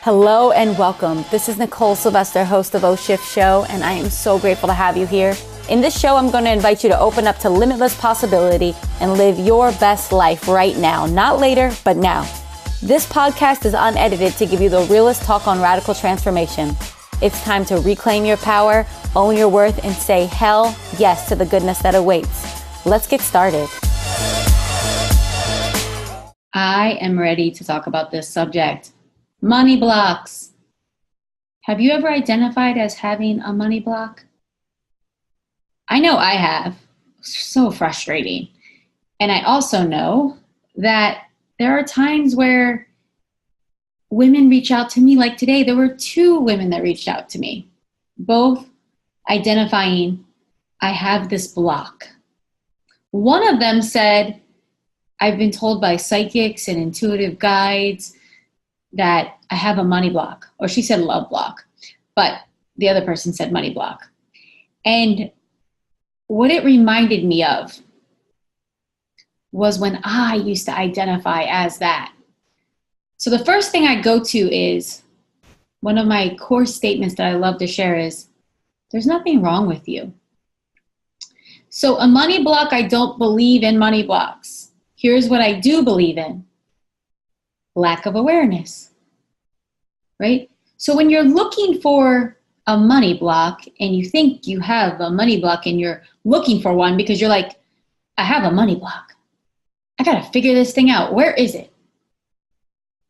Hello and welcome. This is Nicole Sylvester, host of OSS Show, and I am so grateful to have you here. In this show, I'm going to invite you to open up to limitless possibility and live your best life right now. Not later, but now. This podcast is unedited to give you the realest talk on radical transformation. It's time to reclaim your power, own your worth, and say hell yes to the goodness that awaits. Let's get started. I am ready to talk about this subject. Money blocks. Have you ever identified as having a money block? I know I have. So frustrating. And I also know that there are times where women reach out to me, like today, there were 2 women that reached out to me, both identifying, I have this block. One of them said, I've been told by psychics and intuitive guides that I have a money block, or she said love block, but the other person said money block. And what it reminded me of was when I used to identify as that. So the first thing I go to is, one of my core statements that I love to share is, there's nothing wrong with you. So a money block, I don't believe in money blocks. Here's what I do believe in. Lack of awareness, right? So when you're looking for a money block and you think you have a money block and you're looking for one because you're like, I have a money block. I got to figure this thing out. Where is it?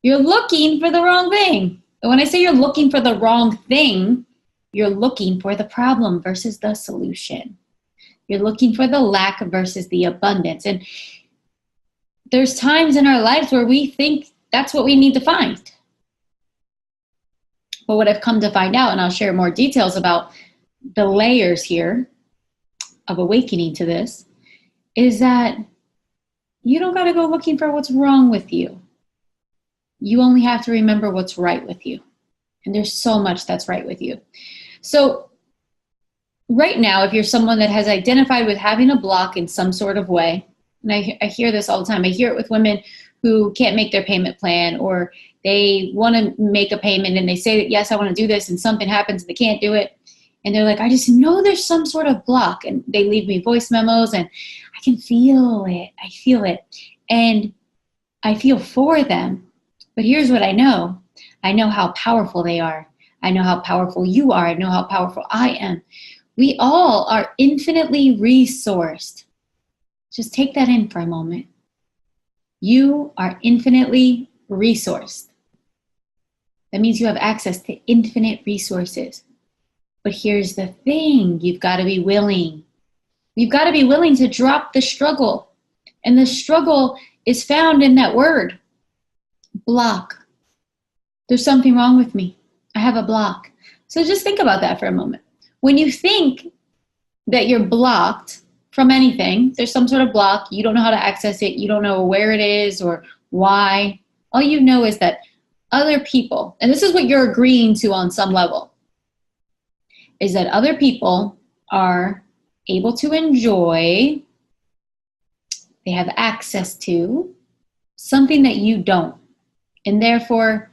You're looking for the wrong thing. And when I say you're looking for the wrong thing, you're looking for the problem versus the solution. You're looking for the lack versus the abundance. And there's times in our lives where we think that's what we need to find. But what I've come to find out, and I'll share more details about the layers here of awakening to this, is that you don't got to go looking for what's wrong with you. You only have to remember what's right with you. And there's so much that's right with you. So right now, if you're someone that has identified with having a block in some sort of way, and I hear this all the time. I hear it with women who can't make their payment plan, or they want to make a payment and they say that, yes, I want to do this, and something happens and they can't do it. And they're like, I just know there's some sort of block. And they leave me voice memos and I can feel it. I feel it. And I feel for them. But here's what I know. I know how powerful they are. I know how powerful you are. I know how powerful I am. We all are infinitely resourced. Just take that in for a moment. You are infinitely resourced. That means you have access to infinite resources. But here's the thing, you've got to be willing. You've got to be willing to drop the struggle. And the struggle is found in that word, block. There's something wrong with me. I have a block. So just think about that for a moment. When you think that you're blocked from anything, there's some sort of block, you don't know how to access it, you don't know where it is or why. All you know is that other people, and this is what you're agreeing to on some level, is that other people are able to enjoy, they have access to something that you don't. And therefore,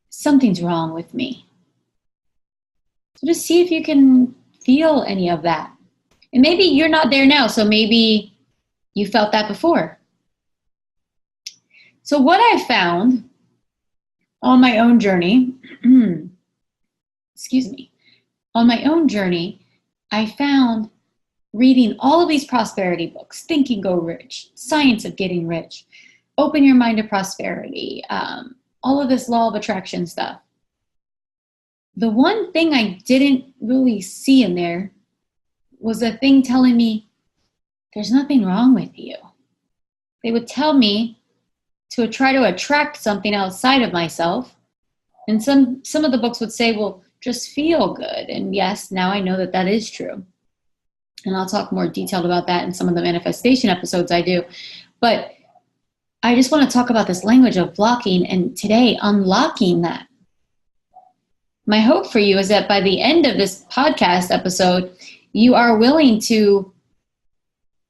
something's wrong with me. So just see if you can feel any of that. And maybe you're not there now, so maybe you felt that before. So what I found on my own journey, on my own journey, I found reading all of these prosperity books, Think and Go Rich, Science of Getting Rich, Open Your Mind to Prosperity, all of this law of attraction stuff. The one thing I didn't really see in there was a thing telling me there's nothing wrong with you. They would tell me to try to attract something outside of myself. And some of the books would say, well, just feel good. And yes, now I know that that is true. And I'll talk more detailed about that in some of the manifestation episodes I do. But I just want to talk about this language of blocking, and today unlocking that. My hope for you is that by the end of this podcast episode, you are willing to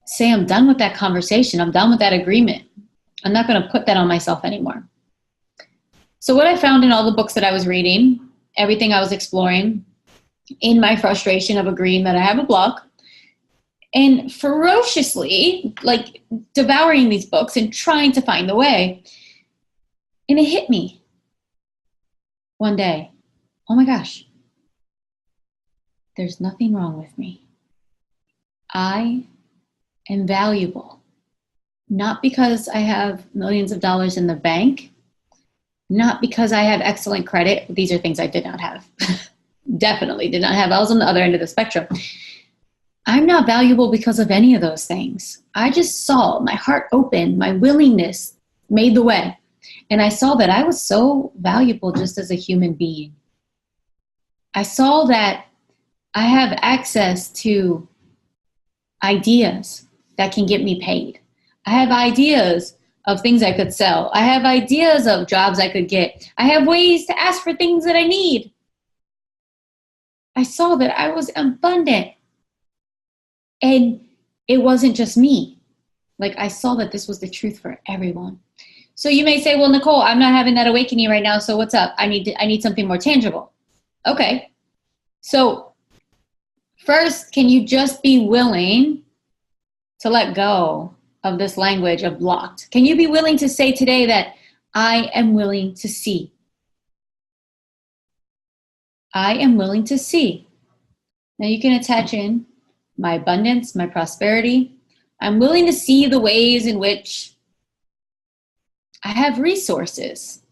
say, I'm done with that conversation. I'm done with that agreement. I'm not going to put that on myself anymore. So what I found in all the books that I was reading, everything I was exploring, in my frustration of agreeing that I have a block, and ferociously like devouring these books and trying to find the way. And it hit me one day. Oh my gosh, there's nothing wrong with me. I am valuable, not because I have millions of dollars in the bank, not because I have excellent credit. These are things I did not have. Definitely did not have. I was on the other end of the spectrum. I'm not valuable because of any of those things. I just saw my heart open, my willingness made the way. And I saw that I was so valuable just as a human being. I saw that I have access to ideas that can get me paid. I have ideas of things I could sell. I have ideas of jobs I could get. I have ways to ask for things that I need. I saw that I was abundant. And it wasn't just me. Like, I saw that this was the truth for everyone. So you may say, well, Nicole, I'm not having that awakening right now. So what's up? I need something more tangible. Okay. So first, can you just be willing to let go of this language of blocked? Can you be willing to say today that I am willing to see? I am willing to see. Now you can attach in my abundance, my prosperity. I'm willing to see the ways in which I have resources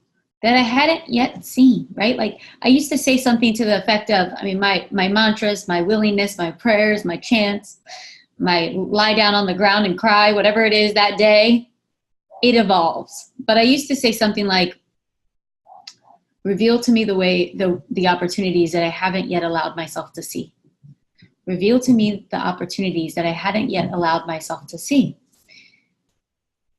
that I hadn't yet seen, right? Like I used to say something to the effect of, my mantras, my willingness, my prayers, my chants, my lie down on the ground and cry, whatever it is that day, it evolves. But I used to say something like, reveal to me the opportunities that I haven't yet allowed myself to see. Reveal to me the opportunities that I hadn't yet allowed myself to see.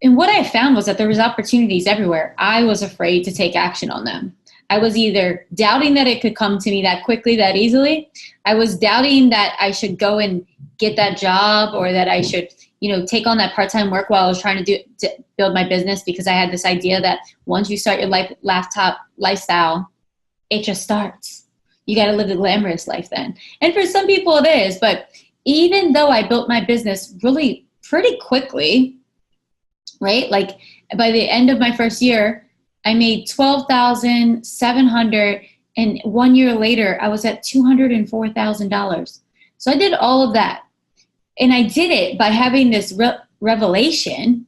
And what I found was that there was opportunities everywhere. I was afraid to take action on them. I was either doubting that it could come to me that quickly, that easily. I was doubting that I should go and get that job, or that I should, take on that part-time work while I was trying to build my business, because I had this idea that once you start your laptop lifestyle, it just starts. You got to live the glamorous life then. And for some people it is, but even though I built my business really pretty quickly, right? Like by the end of my first year, I made $12,700, and 1 year later, I was at $204,000. So I did all of that. And I did it by having this revelation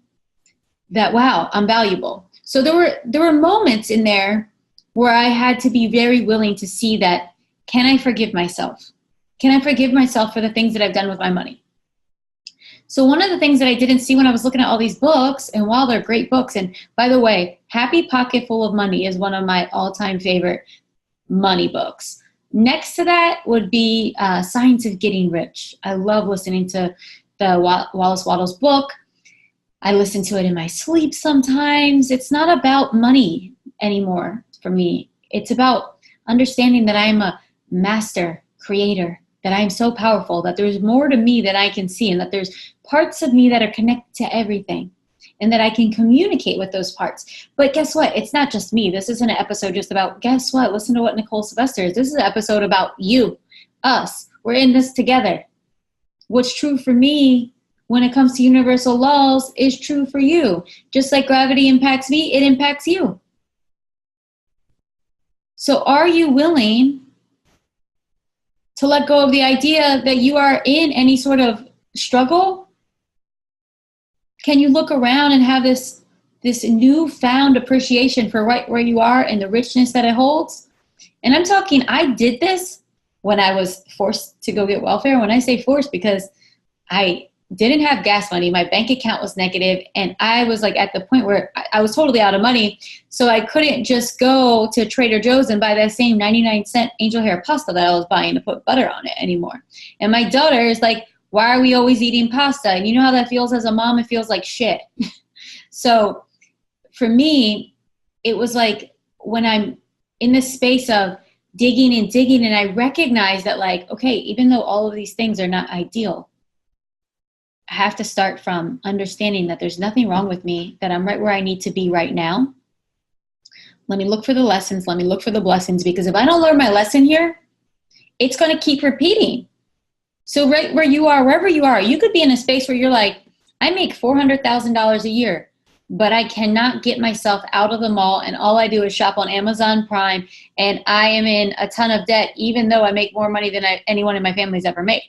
that, wow, I'm valuable. So there were moments in there where I had to be very willing to see that, can I forgive myself? Can I forgive myself for the things that I've done with my money? So one of the things that I didn't see when I was looking at all these books, and while they're great books, and by the way, Happy Pocket Full of Money is one of my all-time favorite money books. Next to that would be Science of Getting Rich. I love listening to the Wallace Wattles book. I listen to it in my sleep sometimes. It's not about money anymore for me. It's about understanding that I'm a master creator, that I'm so powerful, that there's more to me that I can see, and that there's parts of me that are connected to everything, and that I can communicate with those parts. But guess what? It's not just me. This isn't an episode just about, guess what? Listen to what Nicole Sylvester is. This is an episode about you, us. We're in this together. What's true for me when it comes to universal laws is true for you. Just like gravity impacts me, it impacts you. So are you willing to let go of the idea that you are in any sort of struggle? Can you look around and have this newfound appreciation for right where you are and the richness that it holds? And I'm talking, I did this when I was forced to go get welfare. When I say forced, because I didn't have gas money. My bank account was negative, and I was like at the point where I was totally out of money. So I couldn't just go to Trader Joe's and buy that same 99-cent angel hair pasta that I was buying to put butter on it anymore. And my daughter is like, why are we always eating pasta? And you know how that feels as a mom? It feels like shit. So for me, it was like when I'm in this space of digging and I recognize that, like, okay, even though all of these things are not ideal, I have to start from understanding that there's nothing wrong with me, that I'm right where I need to be right now. Let me look for the lessons. Let me look for the blessings, because if I don't learn my lesson here, it's going to keep repeating. So right where you are, wherever you are, you could be in a space where you're like, I make $400,000 a year, but I cannot get myself out of the mall, and all I do is shop on Amazon Prime, and I am in a ton of debt, even though I make more money than anyone in my family's ever made.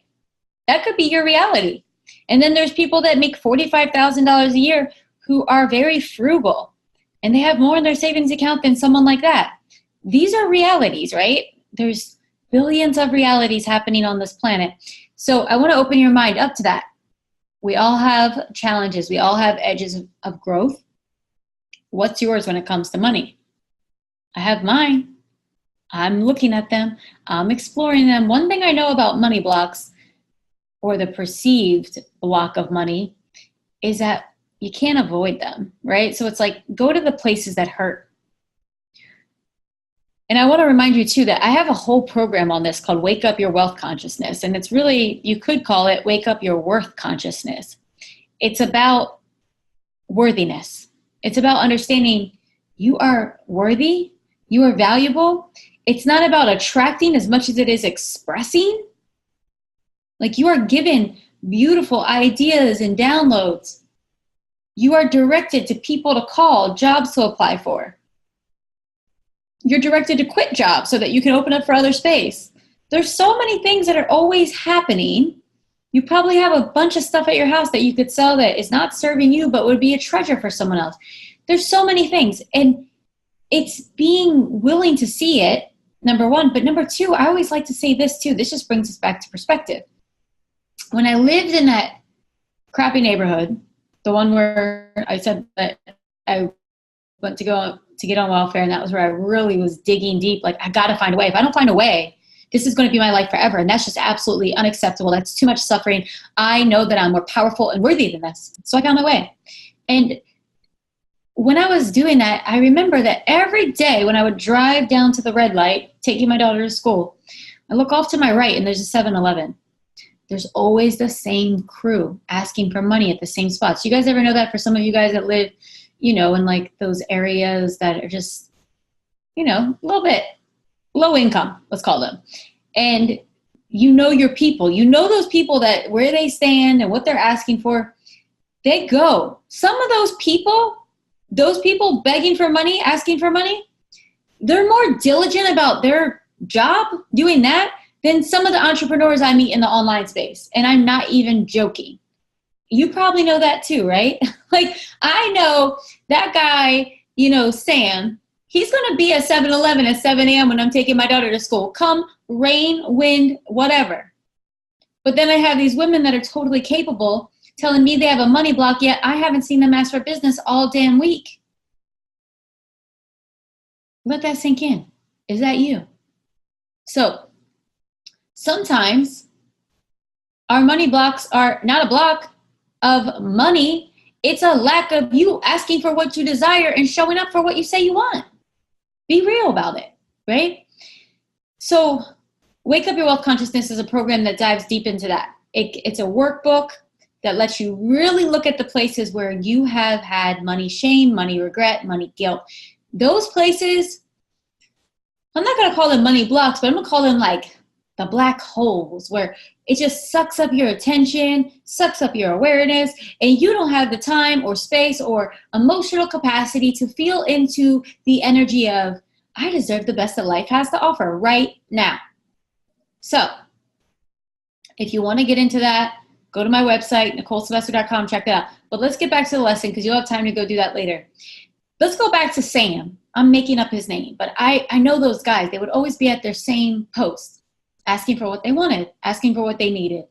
That could be your reality. And then there's people that make $45,000 a year who are very frugal, and they have more in their savings account than someone like that. These are realities, right? There's billions of realities happening on this planet. So I want to open your mind up to that. We all have challenges. We all have edges of growth. What's yours when it comes to money? I have mine. I'm looking at them. I'm exploring them. One thing I know about money blocks, or the perceived block of money, is that you can't avoid them, right? So it's like, go to the places that hurt. And I want to remind you too that I have a whole program on this called Wake Up Your Wealth Consciousness. And it's really, you could call it Wake Up Your Worth Consciousness. It's about worthiness. It's about understanding you are worthy, you are valuable. It's not about attracting as much as it is expressing. Like, you are given beautiful ideas and downloads. You are directed to people to call, jobs to apply for. You're directed to quit jobs so that you can open up for other space. There's so many things that are always happening. You probably have a bunch of stuff at your house that you could sell that is not serving you, but would be a treasure for someone else. There's so many things. And it's being willing to see it, number one. But number two, I always like to say this too. This just brings us back to perspective. When I lived in that crappy neighborhood, the one where I said that I went to get on welfare, and that was where I really was digging deep. Like, I got to find a way. If I don't find a way, this is going to be my life forever. And that's just absolutely unacceptable. That's too much suffering. I know that I'm more powerful and worthy than this. So I found my way. And when I was doing that, I remember that every day when I would drive down to the red light, taking my daughter to school, I look off to my right and there's a 7-Eleven. There's always the same crew asking for money at the same spots. You guys ever know that? For some of you guys that live, in like those areas that are just, a little bit low income, let's call them. And your people, those people that where they stand and what they're asking for, they go. Some of those people begging for money, asking for money, they're more diligent about their job doing that than some of the entrepreneurs I meet in the online space. And I'm not even joking. You probably know that too, right? Like, I know that guy, Sam, he's going to be at 7-Eleven at 7 a.m. when I'm taking my daughter to school. Come rain, wind, whatever. But then I have these women that are totally capable telling me they have a money block, yet I haven't seen them ask for business all damn week. Let that sink in. Is that you? So sometimes our money blocks are not a block of money. It's a lack of you asking for what you desire and showing up for what you say you want. Be real about it, right? So Wake Up Your Wealth Consciousness is a program that dives deep into that. It's a workbook that lets you really look at the places where you have had money shame, money regret, money guilt. Those places, I'm not going to call them money blocks, but I'm going to call them like the black holes, where it just sucks up your attention, sucks up your awareness, and you don't have the time or space or emotional capacity to feel into the energy of, I deserve the best that life has to offer right now. So if you want to get into that, go to my website, NicoleSylvester.com, check that out. But let's get back to the lesson, because you'll have time to go do that later. Let's go back to Sam. I'm making up his name, but I know those guys. They would always be at their same post, asking for what they wanted, asking for what they needed.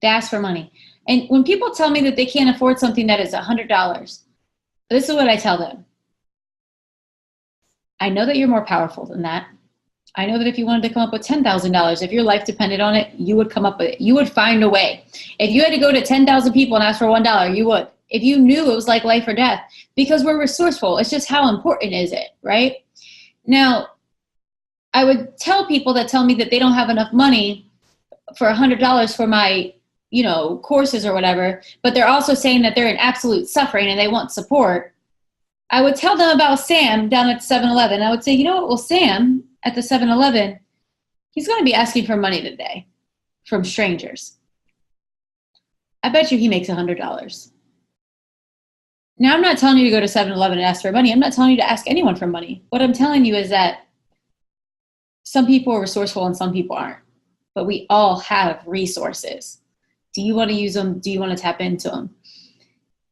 They asked for money. And when people tell me that they can't afford something that is $100, this is what I tell them. I know that you're more powerful than that. I know that if you wanted to come up with $10,000, if your life depended on it, you would come up with it. You would find a way. If you had to go to 10,000 people and ask for $1, you would. If you knew it was like life or death, because we're resourceful. It's just how important is it, right? Now, I would tell people that tell me that they don't have enough money for $100 for my, courses or whatever, but they're also saying that they're in absolute suffering and they want support. I would tell them about Sam down at 7-Eleven. I would say, you know what? Well, Sam at the 7-Eleven, he's going to be asking for money today from strangers. I bet you he makes $100. Now, I'm not telling you to go to 7-Eleven and ask for money. I'm not telling you to ask anyone for money. What I'm telling you is that some people are resourceful and some people aren't. But we all have resources. Do you want to use them? Do you want to tap into them?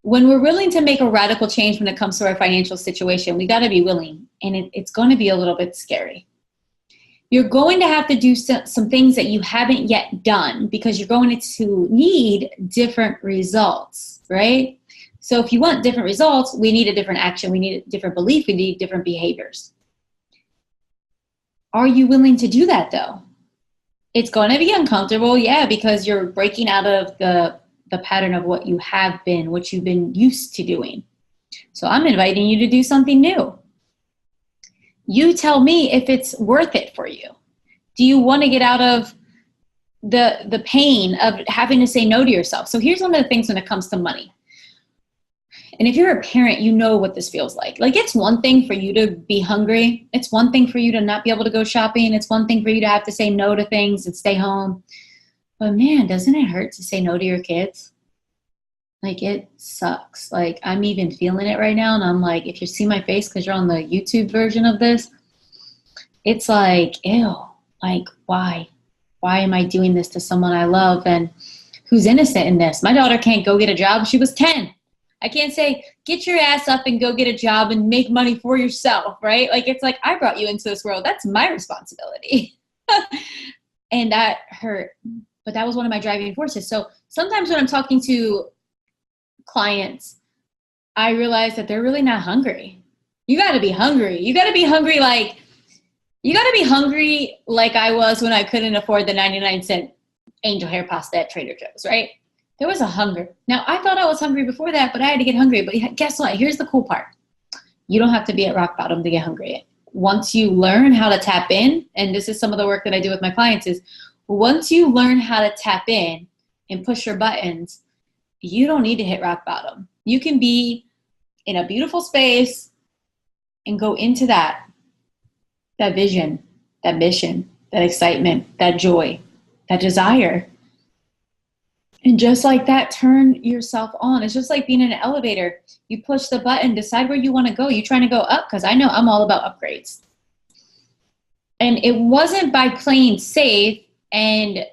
When we're willing to make a radical change when it comes to our financial situation, we got to be willing. And it's going to be a little bit scary. You're going to have to do some things that you haven't yet done because you're going to need different results, right? So if you want different results, we need a different action. We need a different belief. We need different behaviors. Are you willing to do that though? It's going to be uncomfortable, yeah, because you're breaking out of the pattern of what you have been, what you've been used to doing. So I'm inviting you to do something new. You tell me if it's worth it for you. Do you want to get out of the pain of having to say no to yourself? So here's one of the things when it comes to money. And if you're a parent, you know what this feels like. Like, it's one thing for you to be hungry. It's one thing for you to not be able to go shopping. It's one thing for you to have to say no to things and stay home. But man, doesn't it hurt to say no to your kids? Like, it sucks. Like, I'm even feeling it right now. And I'm like, if you see my face, because you're on the YouTube version of this, it's like, ew, like, why? Why am I doing this to someone I love and who's innocent in this? My daughter can't go get a job. She was 10. I can't say, get your ass up and go get a job and make money for yourself, right? Like, it's like, I brought you into this world. That's my responsibility. And that hurt. But that was one of my driving forces. So sometimes when I'm talking to clients, I realize that they're really not hungry. You got to be hungry. You got to be hungry like I was when I couldn't afford the 99-cent angel hair pasta at Trader Joe's, right? There was a hunger. Now, I thought I was hungry before that, but I had to get hungry. But guess what? Here's the cool part. You don't have to be at rock bottom to get hungry. Once you learn how to tap in, and this is some of the work that I do with my clients, is once you learn how to tap in and push your buttons, you don't need to hit rock bottom. You can be in a beautiful space and go into that vision, that mission, that excitement, that joy, that desire. And just like that, turn yourself on. It's just like being in an elevator. You push the button, decide where you want to go. You're trying to go up, because I know I'm all about upgrades. And it wasn't by playing safe and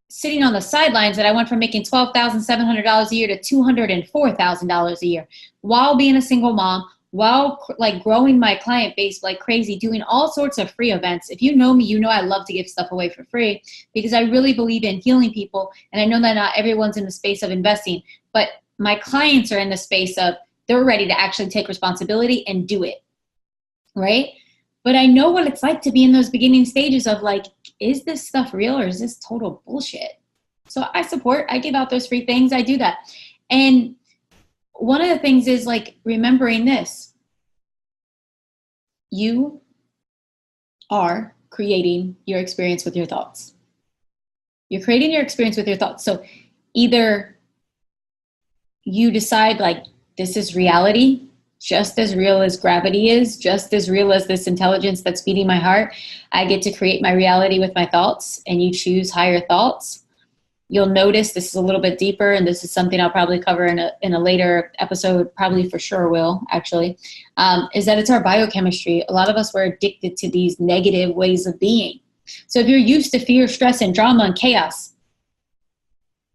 sitting on the sidelines that I went from making $12,700 a year to $204,000 a year while being a single mom, while like growing my client base like crazy, doing all sorts of free events. If you know me, you know I love to give stuff away for free because I really believe in healing people. And I know that not everyone's in the space of investing, but my clients are in the space of they're ready to actually take responsibility and do it, right? But I know what it's like to be in those beginning stages of like, is this stuff real or is this total bullshit? So I give out those free things. I do that. And one of the things is like remembering this. You are creating your experience with your thoughts. You're creating your experience with your thoughts. So either you decide like this is reality, just as real as gravity is, just as real as this intelligence that's beating my heart. I get to create my reality with my thoughts, and you choose higher thoughts. You'll notice this is a little bit deeper, and this is something I'll probably cover in a later episode, probably for sure will, actually, is that it's our biochemistry. A lot of us were addicted to these negative ways of being. So if you're used to fear, stress, and drama and chaos,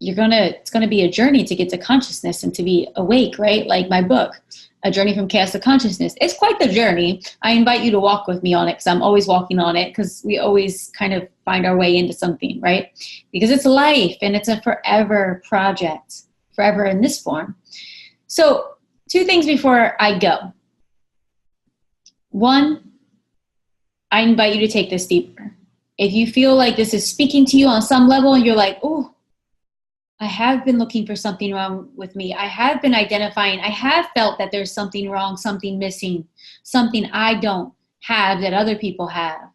it's gonna be a journey to get to consciousness and to be awake, right? Like my book, A Journey from Chaos to Consciousness. It's quite the journey. I invite you to walk with me on it because I'm always walking on it because we always kind of find our way into something, right? Because it's life and it's a forever project, forever in this form. So 2 things before I go. 1, I invite you to take this deeper. If you feel like this is speaking to you on some level and you're like, oh, I have been looking for something wrong with me. I have been identifying. I have felt that there's something wrong, something missing, something I don't have that other people have.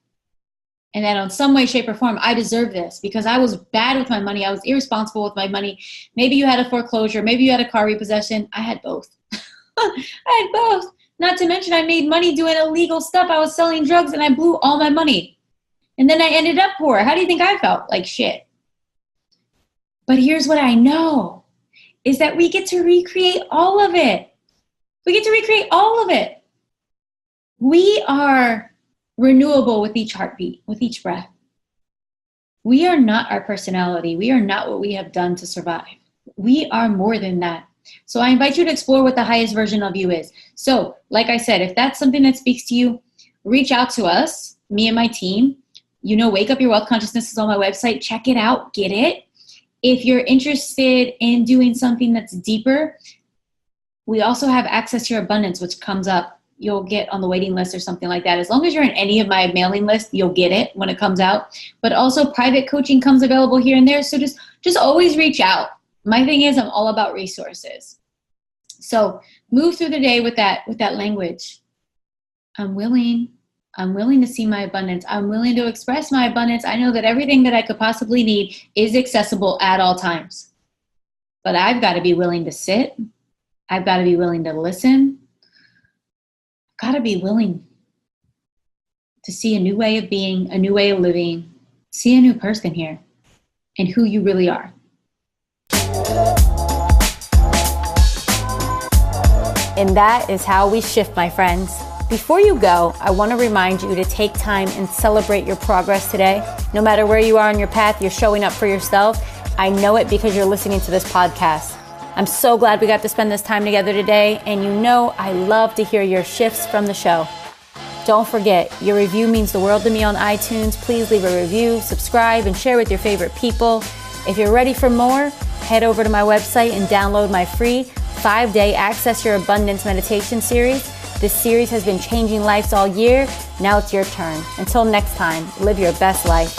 And that on some way, shape, or form, I deserve this because I was bad with my money. I was irresponsible with my money. Maybe you had a foreclosure. Maybe you had a car repossession. I had both. I had both. Not to mention I made money doing illegal stuff. I was selling drugs and I blew all my money. And then I ended up poor. How do you think I felt? Like shit. But here's what I know is that we get to recreate all of it. We get to recreate all of it. We are renewable with each heartbeat, with each breath. We are not our personality. We are not what we have done to survive. We are more than that. So I invite you to explore what the highest version of you is. So, like I said, if that's something that speaks to you, reach out to us, me and my team. You know, Wake Up Your Wealth Consciousness is on my website. Check it out. Get it. If you're interested in doing something that's deeper, we also have Access Your Abundance, which comes up. You'll get on the waiting list or something like that. As long as you're in any of my mailing lists, you'll get it when it comes out. But also private coaching comes available here and there. So just always reach out. My thing is I'm all about resources. So move through the day with that language. I'm willing to see my abundance. I'm willing to express my abundance. I know that everything that I could possibly need is accessible at all times. But I've got to be willing to sit. I've got to be willing to listen. I've got to be willing to see a new way of being, a new way of living, see a new person here and who you really are. And that is how we shift, my friends. Before you go, I want to remind you to take time and celebrate your progress today. No matter where you are on your path, you're showing up for yourself. I know it because you're listening to this podcast. I'm so glad we got to spend this time together today, and you know I love to hear your shifts from the show. Don't forget, your review means the world to me on iTunes. Please leave a review, subscribe, and share with your favorite people. If you're ready for more, head over to my website and download my free 5-day Access Your Abundance meditation series. This series has been changing lives all year. Now it's your turn. Until next time, live your best life.